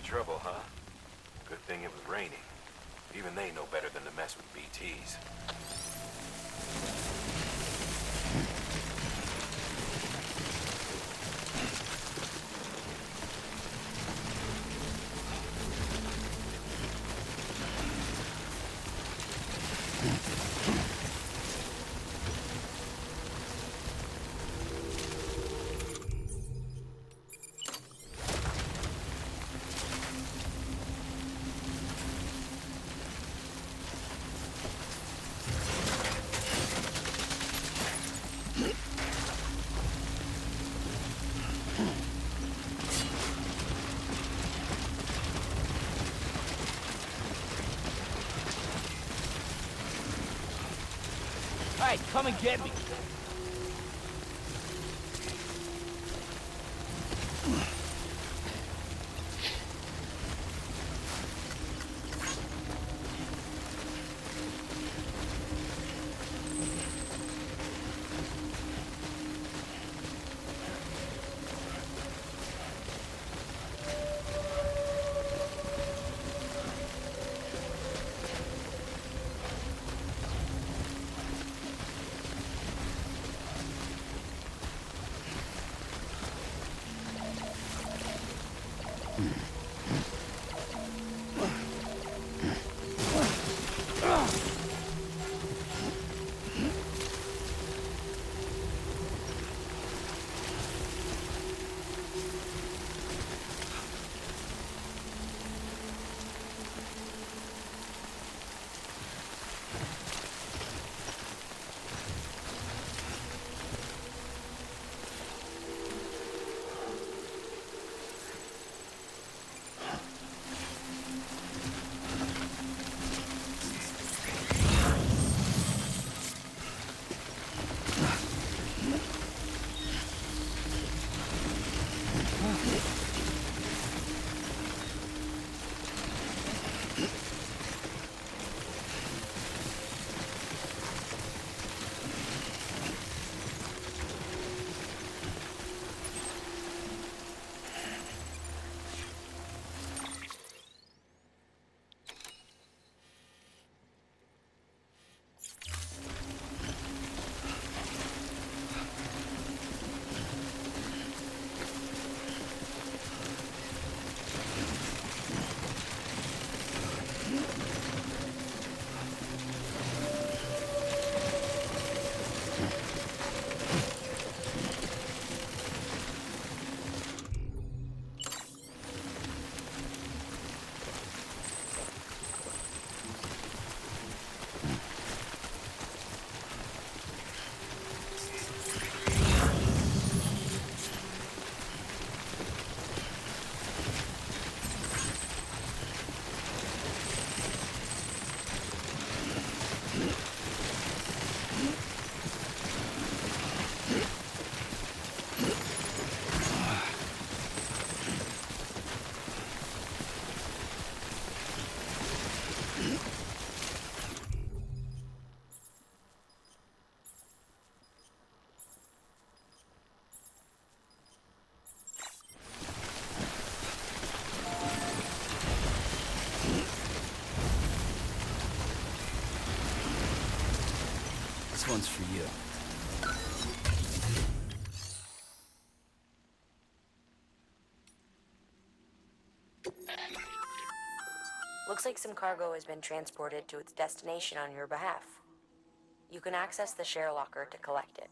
Trouble, huh? Good thing it was raining. Even they know better than to mess with BTs. Hey, come and get me. This one's for you. Looks like some cargo has been transported to its destination on your behalf. You can access the share locker to collect it.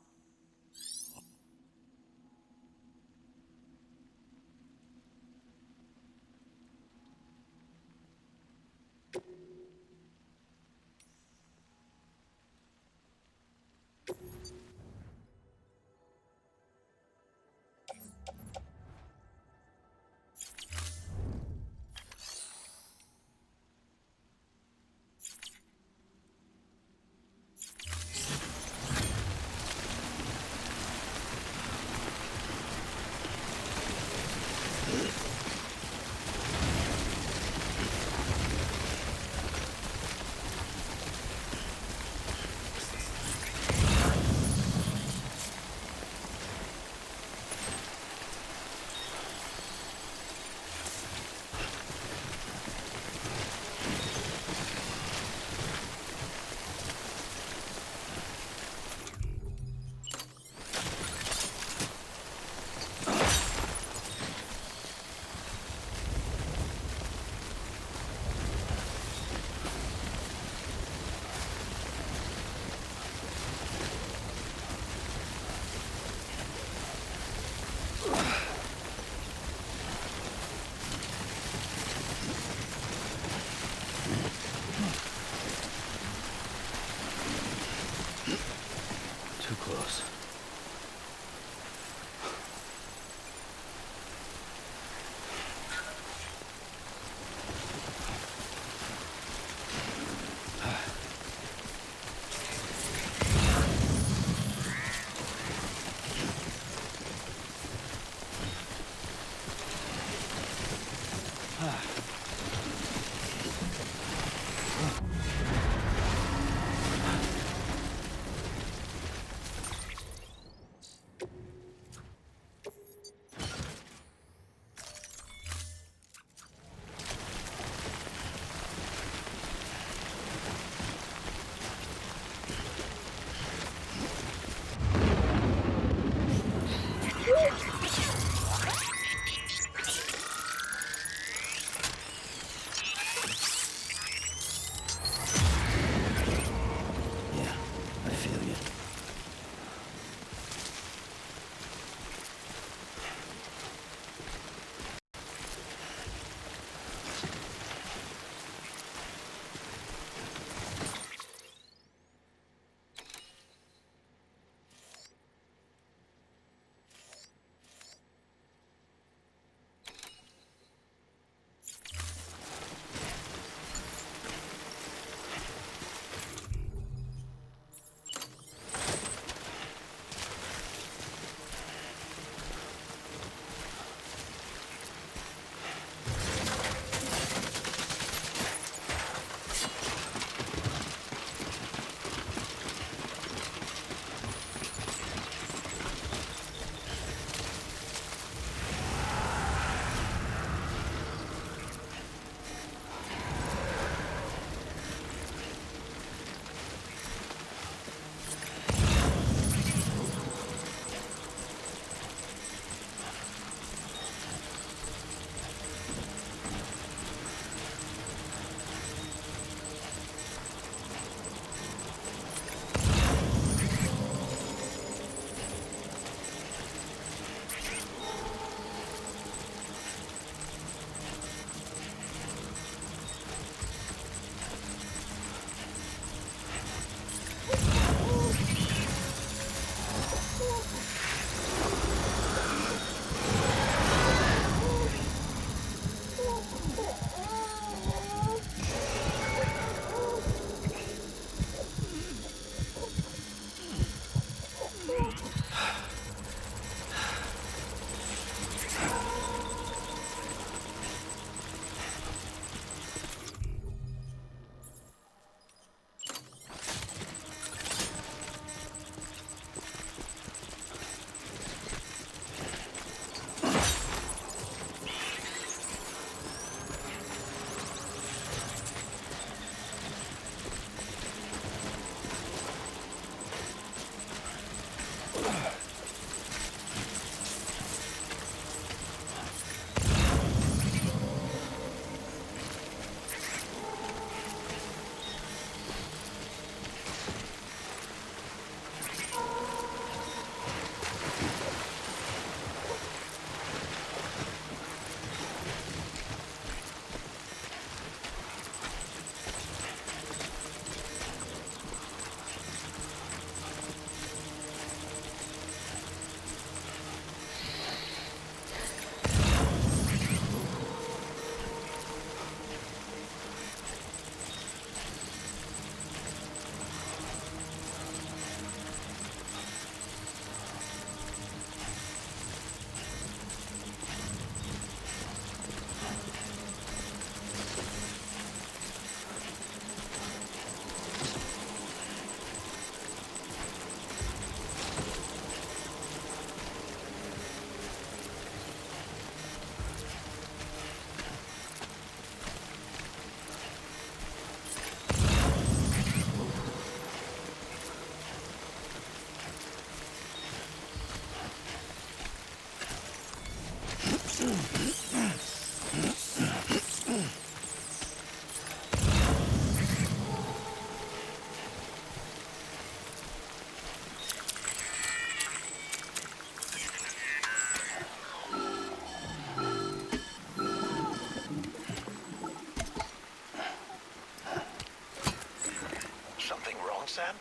Sam?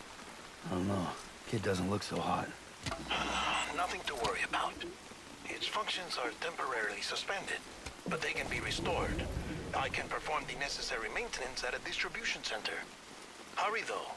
I don't know. Kid doesn't look so hot. Nothing to worry about. Its functions are temporarily suspended, but they can be restored. I can perform the necessary maintenance at a distribution center. Hurry, though.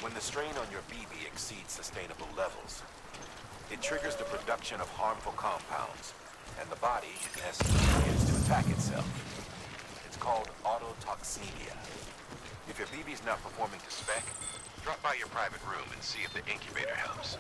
When the strain on your BB exceeds sustainable levels, it triggers the production of harmful compounds, and the body, in essence, begins to attack itself. It's called autotoxemia. If your BB's not performing to spec, drop by your private room and see if the incubator helps.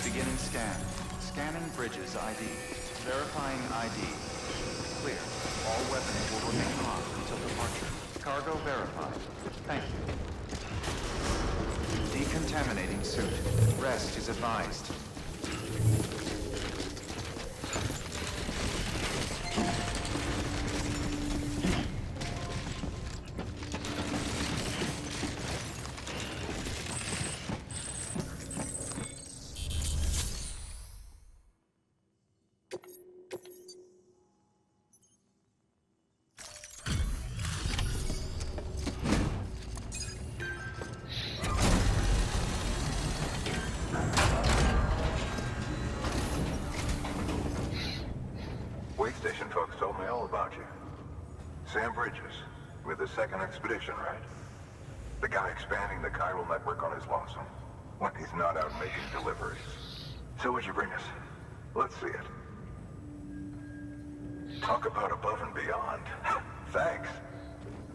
Beginning scan. Scanning bridges ID. Verifying ID. Clear. All weapons will remain on until departure. Cargo verified. Thank you. Decontaminating suit. Rest is advised. Station folks told me all about you. Sam Bridges, with the second expedition, right? The guy expanding the chiral network on his lonesome, when he's not out making deliveries. So what'd you bring us? Let's see it. Talk about above and beyond. Thanks.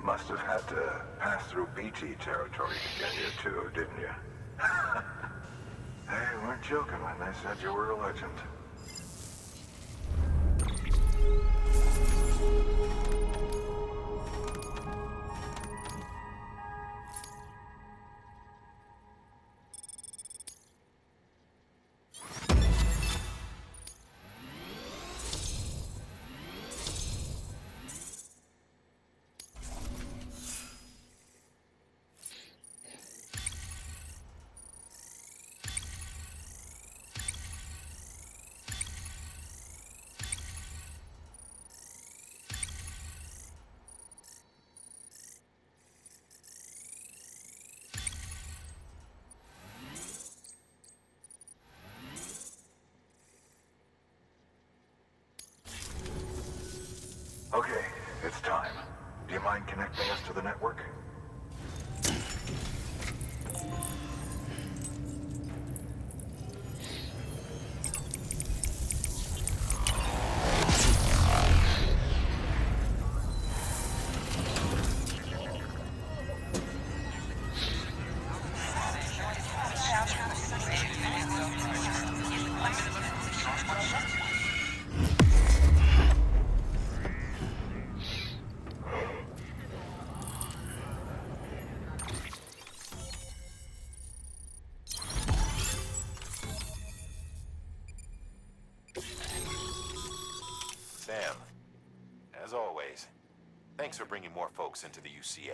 Must have had to pass through BT territory to get here too, didn't you? They weren't joking when they said you were a legend. Okay, it's time. Do you mind connecting us to the network? Sam, as always, thanks for bringing more folks into the UCA.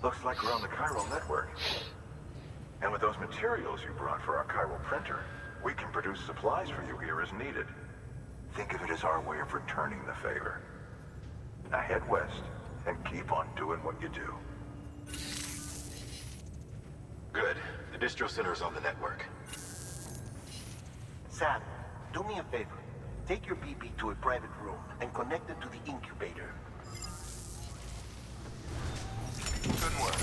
Looks like we're on the chiral network. And with those materials you brought for our chiral printer, we can produce supplies for you here as needed. Think of it as our way of returning the favor. Now head west and keep on doing what you do. Good. The distro center is on the network. Sam, do me a favor. Take your BB to a private room and connect it to the incubator. Good work.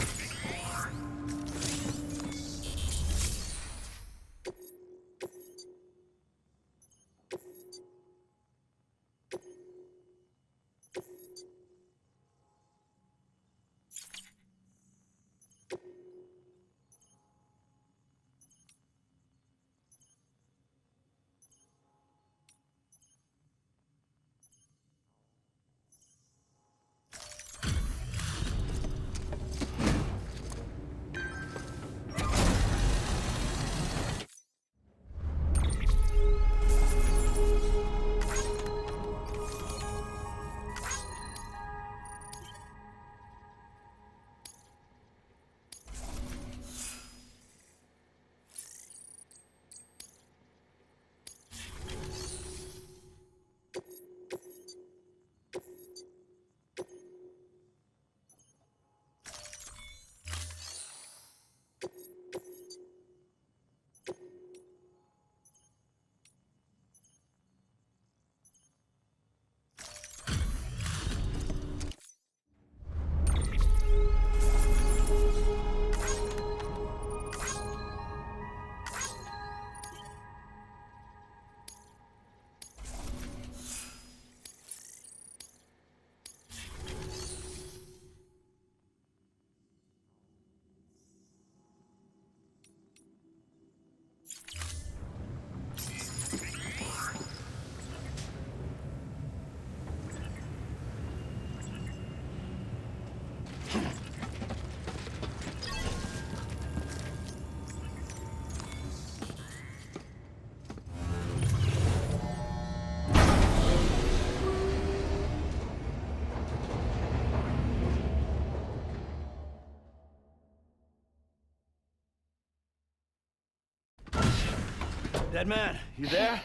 Dead man, you there?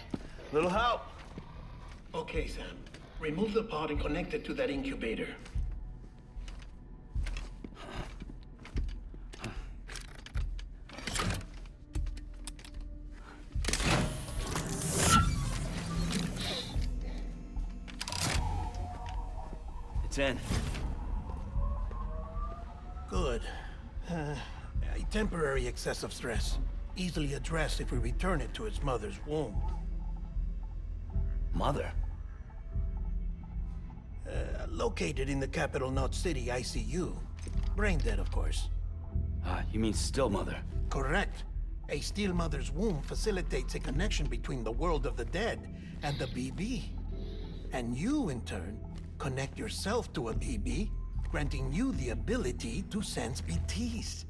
Little help? Okay, Sam. Remove the pod and connect it to that incubator. It's in. Good. A temporary excess of stress. Easily addressed if we return it to its mother's womb. Mother? Located in the capital Knot City ICU. Brain dead, of course. You mean still mother? Correct. A still mother's womb facilitates a connection between the world of the dead and the BB. And you, in turn, connect yourself to a BB, granting you the ability to sense BTs.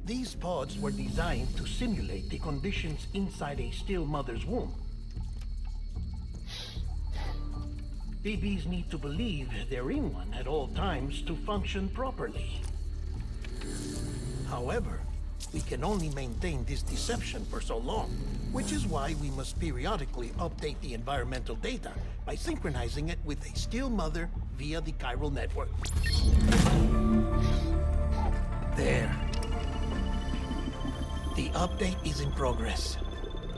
These pods were designed to simulate the conditions inside a still mother's womb. BBs need to believe they're in one at all times to function properly. However, we can only maintain this deception for so long, which is why we must periodically update the environmental data by synchronizing it with a still mother via the chiral network. There. The update is in progress.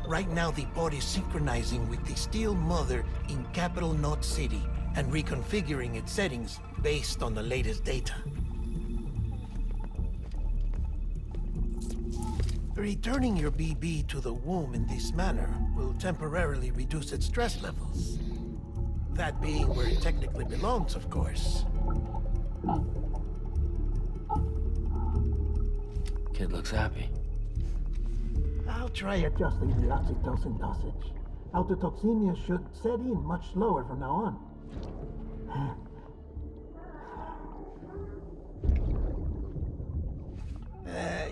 Right now, the pod is synchronizing with the Steel Mother in Capital Knot City and reconfiguring its settings based on the latest data. Returning your BB to the womb in this manner will temporarily reduce its stress levels. That being where it technically belongs, of course. Kid looks happy. I'll try adjusting the oxytocin dosage. Autotoxemia should set in much slower from now on.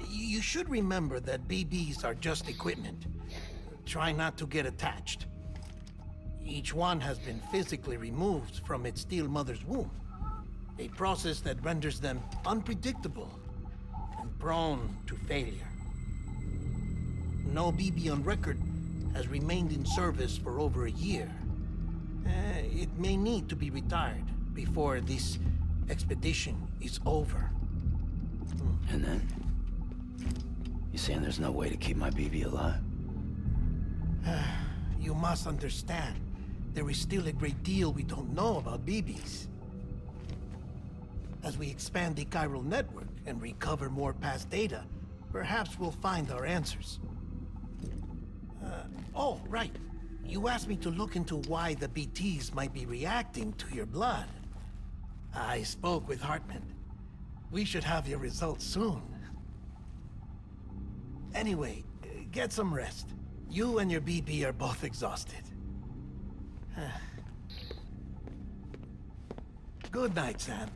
You should remember that BBs are just equipment. Try not to get attached. Each one has been physically removed from its steel mother's womb. A process that renders them unpredictable and prone to failure. No BB on record has remained in service for over a year. It may need to be retired before this expedition is over. And then? You saying there's no way to keep my BB alive? You must understand, there is still a great deal we don't know about BBs. As we expand the chiral network and recover more past data, perhaps we'll find our answers. Oh, right. You asked me to look into why the BTs might be reacting to your blood. I spoke with Hartman. We should have your results soon. Anyway, get some rest. You and your BB are both exhausted. Good night, Sam.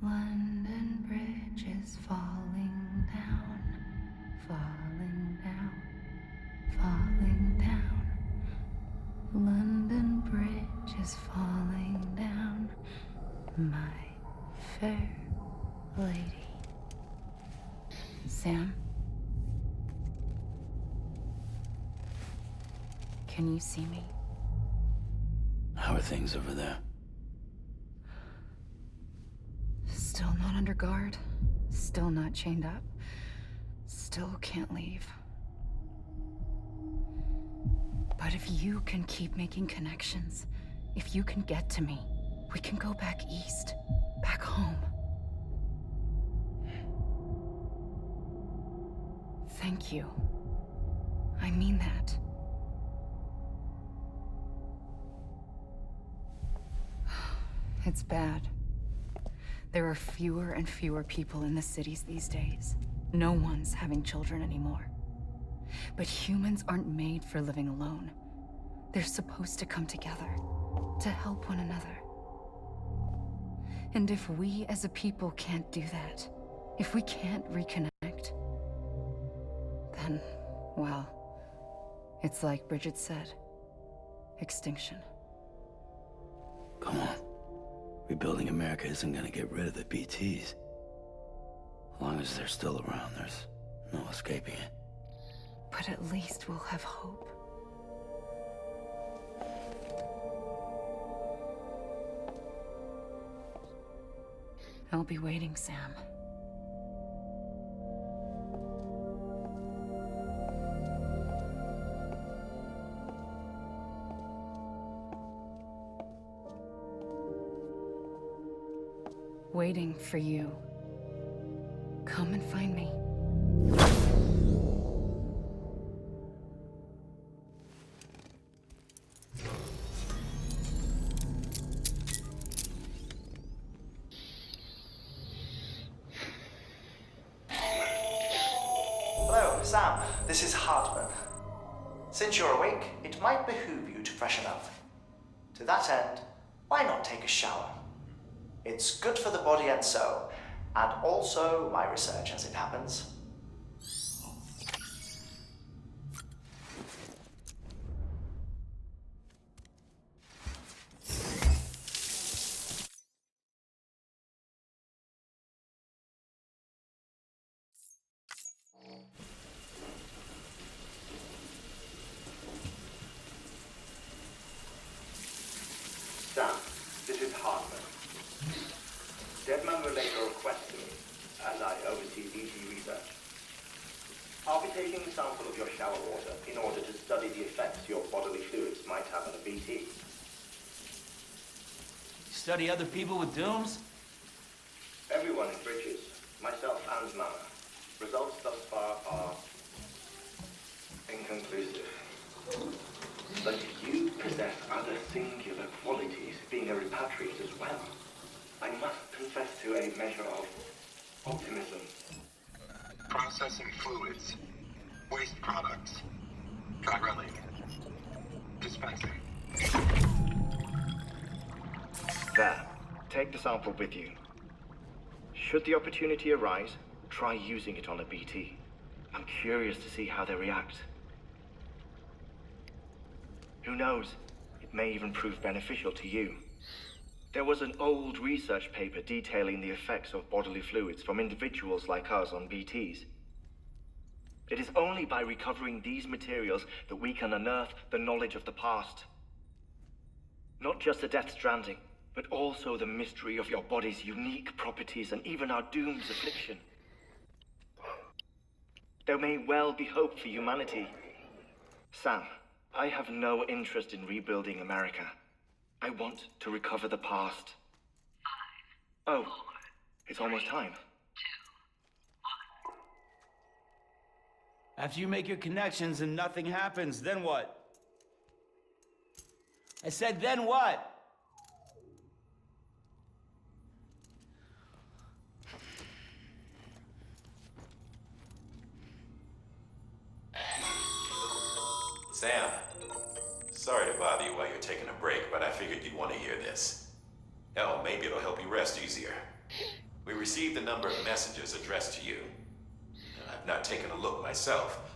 London Bridge is falling down, falling down, falling down. London Bridge is falling down, my fair lady. Sam? Can you see me? How are things over there? Still not under guard, still not chained up, still can't leave. But if you can keep making connections, if you can get to me, we can go back east, back home. Thank you. I mean that. It's bad. There are fewer and fewer people in the cities these days. No one's having children anymore. But humans aren't made for living alone. They're supposed to come together, to help one another. And if we as a people can't do that, if we can't reconnect, then, well, it's like Bridget said, extinction. Come on. Rebuilding America isn't gonna get rid of the BTs. As long as they're still around, there's no escaping it. But at least we'll have hope. I'll be waiting, Sam. Waiting for you. Come and find me. Since you're awake, it might behoove you to freshen up. To that end, why not take a shower? It's good for the body and soul, and also my research as it happens. Sam, this is Hartman. Deadman relayed a request to me, as I oversee BT research. I'll be taking a sample of your shower water in order to study the effects your bodily fluids might have on a BT. Study other people with dooms? Everyone in Bridges, myself and Mama. Results thus far are inconclusive. But you possess other singular qualities, being a repatriate as well. I must confess to a measure of optimism. Processing fluids. Waste products. Drilling. Dispensing. There. Take the sample with you. Should the opportunity arise, try using it on a BT. I'm curious to see how they react. Who knows? It may even prove beneficial to you. There was an old research paper detailing the effects of bodily fluids from individuals like us on BTs. It is only by recovering these materials that we can unearth the knowledge of the past. Not just the Death Stranding, but also the mystery of your body's unique properties and even our doom's affliction. There may well be hope for humanity. Sam, I have no interest in rebuilding America. I want to recover the past. 5, 4, it's almost time. 2, 1. After you make your connections and nothing happens, then what? I said, then what? Sam, sorry to bother you while you're taking a break, but I figured you'd want to hear this. Hell, maybe it'll help you rest easier. We received a number of messages addressed to you. I've not taken a look myself,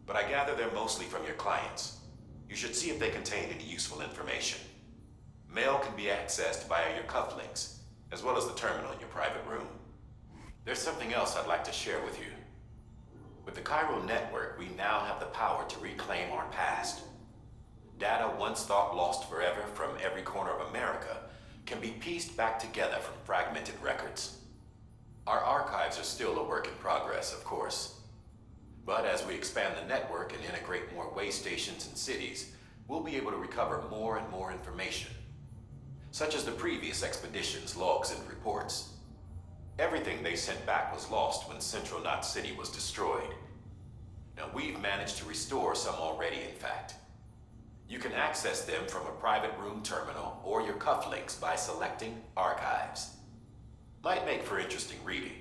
but I gather they're mostly from your clients. You should see if they contain any useful information. Mail can be accessed via your cufflinks, as well as the terminal in your private room. There's something else I'd like to share with you. With the chiral network, we now have the power to reclaim our past. Data once thought lost forever from every corner of America can be pieced back together from fragmented records. Our archives are still a work in progress, of course. But as we expand the network and integrate more way stations and cities, we'll be able to recover more and more information, such as the previous expedition's logs and reports. Everything they sent back was lost when Central Knot City was destroyed. Now, we've managed to restore some already, in fact. You can access them from a private room terminal or your cufflinks by selecting Archives. Might make for interesting reading.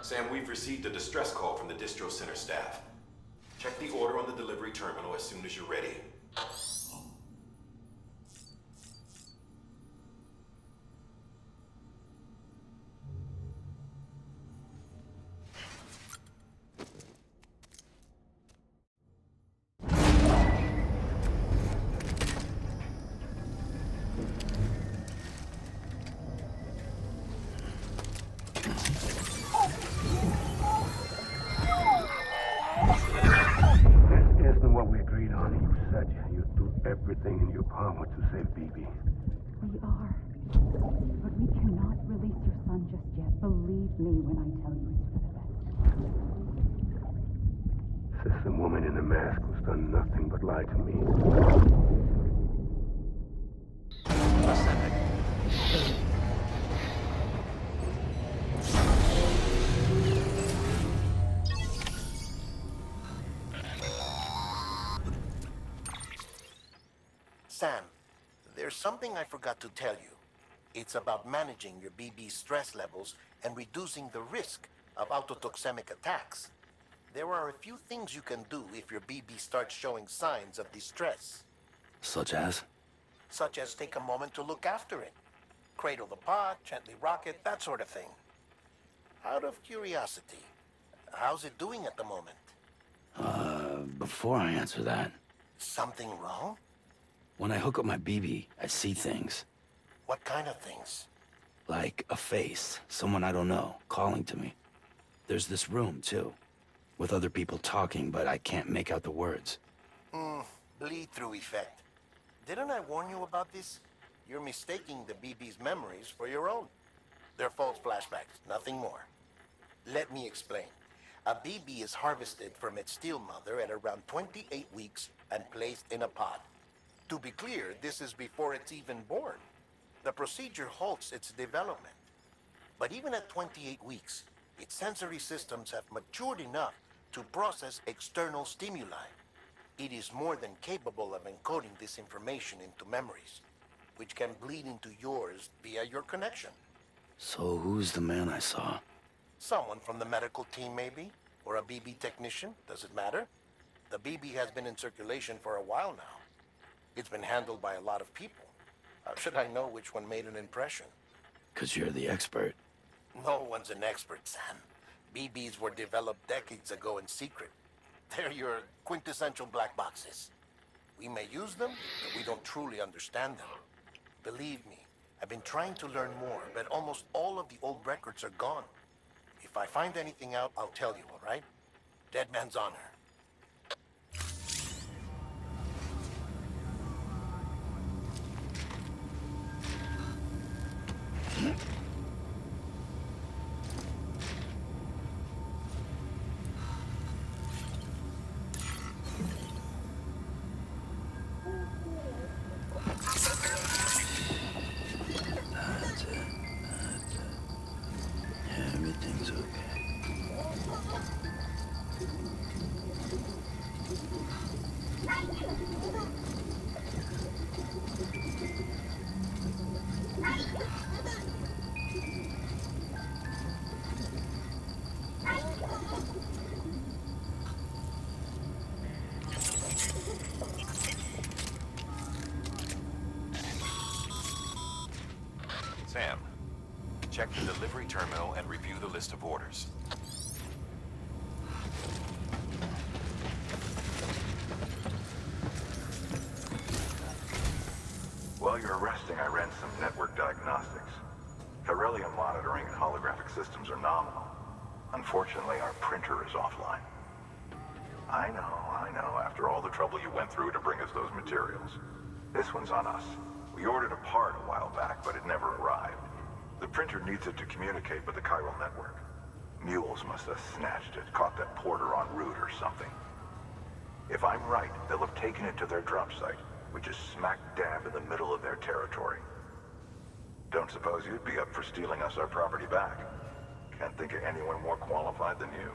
Sam, we've received a distress call from the distro center staff. Check the order on the delivery terminal as soon as you're ready. Everything in your power to save BB. We are. But we cannot release your son just yet. Believe me when I tell you it's for the best. System woman in the mask who's done nothing but lie to me. Sam, there's something I forgot to tell you. It's about managing your BB stress levels and reducing the risk of autotoxemic attacks. There are a few things you can do if your BB starts showing signs of distress. Such as? Such as take a moment to look after it. Cradle the pot, gently rock it, that sort of thing. Out of curiosity, how's it doing at the moment? Before I answer that, Something wrong? when I hook up my BB, I see things. What kind of things? Like a face, someone I don't know, calling to me. There's this room, too, with other people talking, but I can't make out the words. Bleed-through effect. Didn't I warn you about this? You're mistaking the BB's memories for your own. They're false flashbacks, nothing more. Let me explain. A BB is harvested from its steel mother at around 28 weeks and placed in a pod. To be clear, this is before it's even born. The procedure halts its development. But even at 28 weeks, its sensory systems have matured enough to process external stimuli. It is more than capable of encoding this information into memories, which can bleed into yours via your connection. So who's the man I saw? Someone from the medical team, maybe? Or a BB technician? Does it matter? The BB has been in circulation for a while now. It's been handled by a lot of people. How should I know which one made an impression? 'Cause you're the expert. No one's an expert, Sam. BBs were developed decades ago in secret. They're your quintessential black boxes. We may use them, but we don't truly understand them. Believe me, I've been trying to learn more, but almost all of the old records are gone. If I find anything out, I'll tell you, all right? Dead man's honor. That's it. Everything's okay. Sam, check the delivery terminal and review the list of orders. While you're resting, I ran some network diagnostics. Beryllium monitoring and holographic systems are nominal. Unfortunately, our printer is offline. I know. After all the trouble you went through to bring us those materials. This one's on us. We ordered a part a while back, but it never arrived. The printer needs it to communicate with the chiral network. Mules must have snatched it, caught that porter en route or something. If I'm right, they'll have taken it to their drop site, which is smack dab in the middle of their territory. Don't suppose you'd be up for stealing us our property back? Can't think of anyone more qualified than you.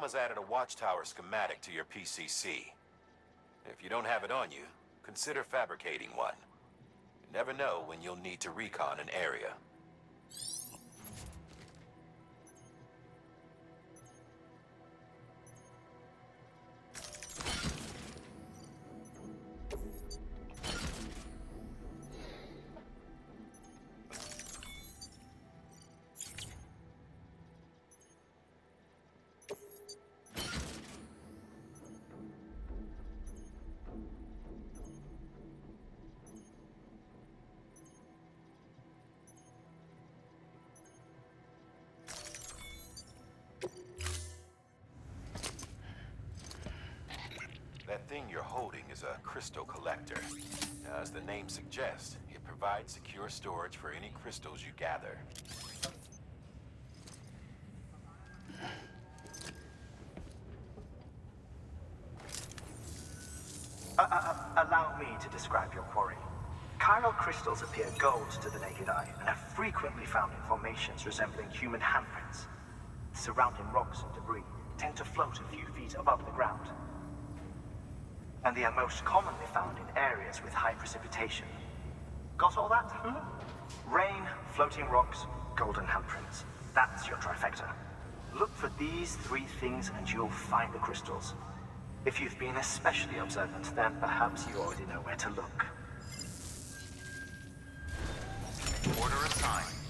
Mama's added a watchtower schematic to your PCC. If you don't have it on you, consider fabricating one. You never know when you'll need to recon an area. That thing you're holding is a crystal collector. Now, as the name suggests, it provides secure storage for any crystals you gather. Allow me to describe your quarry. Chiral crystals appear gold to the naked eye and are frequently found in formations resembling human handprints. Surrounding rocks and debris tend to float a few feet above the ground. And they are most commonly found in areas with high precipitation. Got all that? Rain, floating rocks, golden handprints. That's your trifecta. Look for these three things and you'll find the crystals. If you've been especially observant, then perhaps you already know where to look. Order assigned.